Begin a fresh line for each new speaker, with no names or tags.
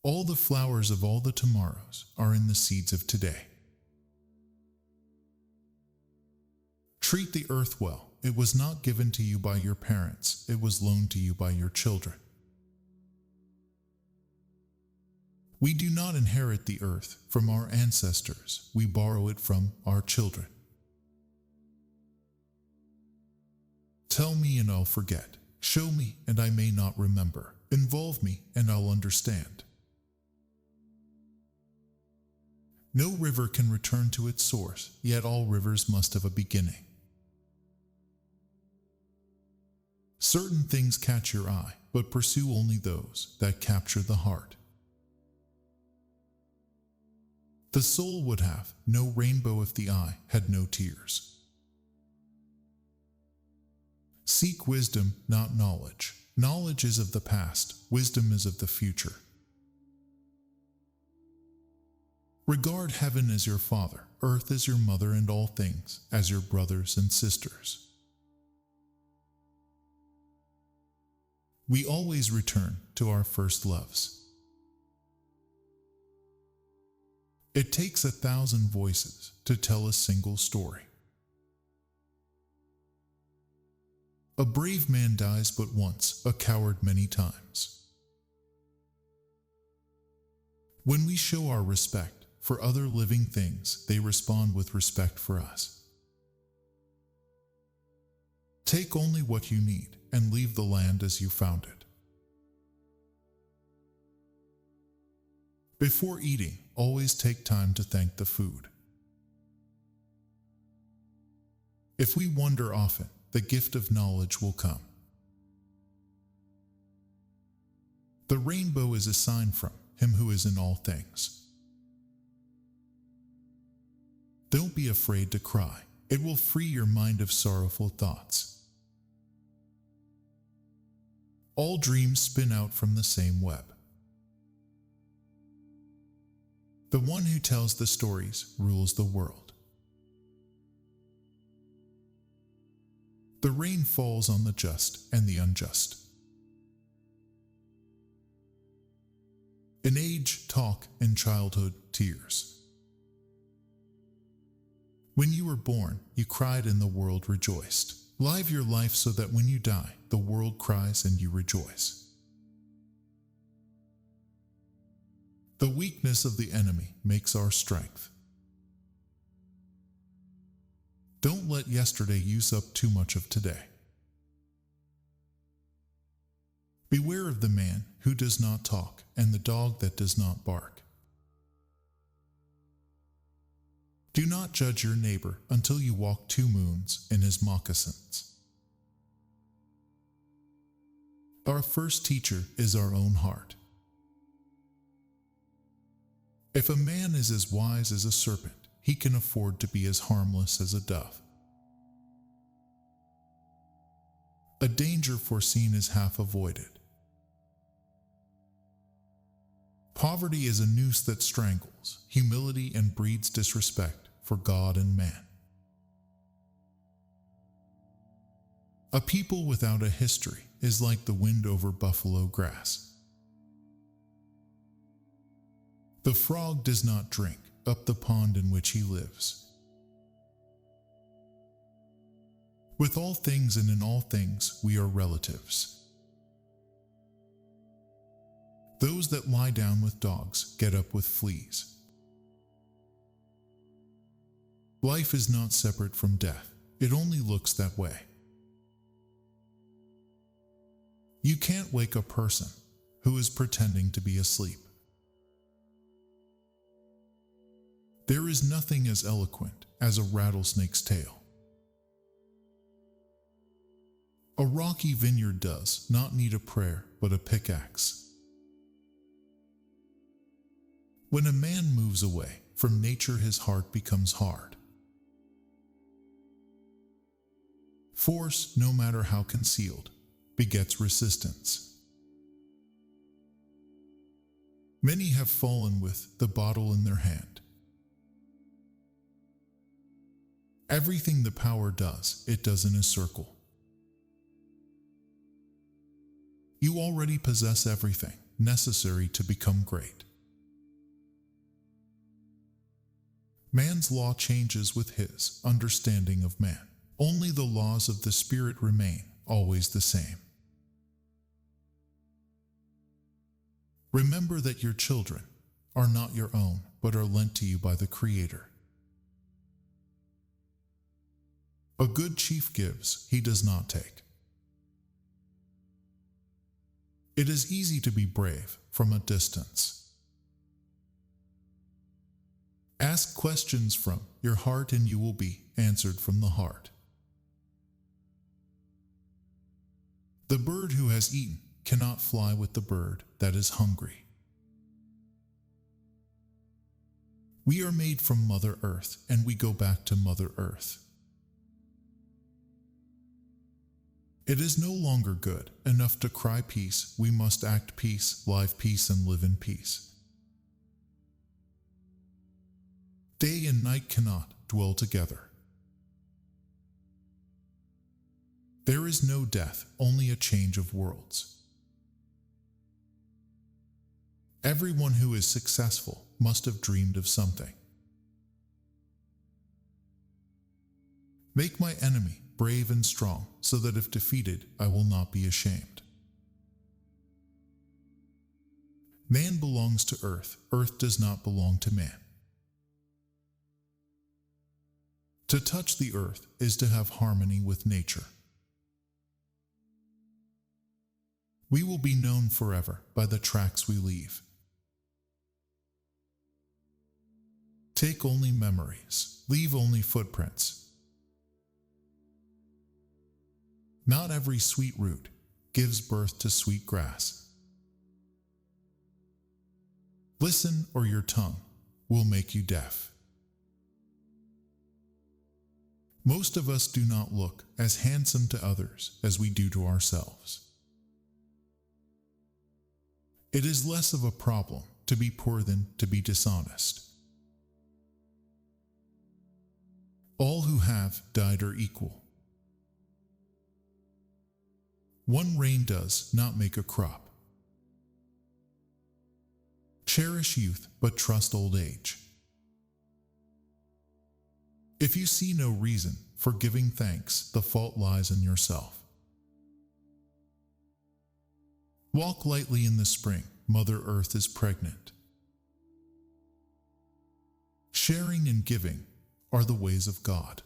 All the flowers of all the tomorrows are in the seeds of today. Treat the earth well. It was not given to you by your parents. It was loaned to you by your children. We do not inherit the earth from our ancestors. We borrow it from our children. Tell me and I'll forget. Show me and I may not remember. Involve me and I'll understand. No river can return to its source, yet all rivers must have a beginning. Certain things catch your eye, but pursue only those that capture the heart. The soul would have no rainbow if the eye had no tears. Seek wisdom, not knowledge. Knowledge is of the past, wisdom is of the future. Regard heaven as your father, earth as your mother, and all things as your brothers and sisters. We always return to our first loves. It takes 1,000 voices to tell a single story. A brave man dies but once, a coward many times. When we show our respect for other living things, they respond with respect for us. Take only what you need and leave the land as you found it. Before eating, always take time to thank the food. If we wonder often, the gift of knowledge will come. The rainbow is a sign from Him who is in all things. Don't be afraid to cry. It will free your mind of sorrowful thoughts. All dreams spin out from the same web. The one who tells the stories rules the world. The rain falls on the just and the unjust. In age, talk, in childhood, tears. When you were born, you cried and the world rejoiced. Live your life so that when you die, the world cries and you rejoice. The weakness of the enemy makes our strength. Don't let yesterday use up too much of today. Beware of the man who does not talk and the dog that does not bark. Do not judge your neighbor until you walk 2 moons in his moccasins. Our first teacher is our own heart. If a man is as wise as a serpent, he can afford to be as harmless as a dove. A danger foreseen is half avoided. Poverty is a noose that strangles humility and breeds disrespect for God and man. A people without a history is like the wind over buffalo grass. The frog does not drink up the pond in which he lives. With all things and in all things we are relatives. Those that lie down with dogs get up with fleas. Life is not separate from death. It only looks that way. You can't wake a person who is pretending to be asleep. There is nothing as eloquent as a rattlesnake's tail. A rocky vineyard does not need a prayer but a pickaxe. When a man moves away from nature, his heart becomes hard. Force, no matter how concealed, begets resistance. Many have fallen with the bottle in their hand. Everything the power does, it does in a circle. You already possess everything. necessary to become great. Man's law changes with his understanding of man. Only the laws of the Spirit remain always the same. Remember that your children are not your own, but are lent to you by the Creator. A good chief gives, he does not take. It is easy to be brave from a distance. Ask questions from your heart and you will be answered from the heart. The bird who has eaten cannot fly with the bird that is hungry. We are made from Mother Earth, and we go back to Mother Earth. It is no longer good enough to cry peace. We must act peace, live peace, and live in peace. Day and night cannot dwell together. There is no death, only a change of worlds. Everyone who is successful must have dreamed of something. Make my enemy brave and strong, so that if defeated, I will not be ashamed. Man belongs to earth. Earth does not belong to man. To touch the earth is to have harmony with nature. We will be known forever by the tracks we leave. Take only memories, leave only footprints. Not every sweet root gives birth to sweet grass. Listen, or your tongue will make you deaf. Most of us do not look as handsome to others as we do to ourselves. It is less of a problem to be poor than to be dishonest. All who have died are equal. One rain does not make a crop. Cherish youth, but trust old age. If you see no reason for giving thanks, the fault lies in yourself. Walk lightly in the spring. Mother Earth is pregnant. Sharing and giving are the ways of God.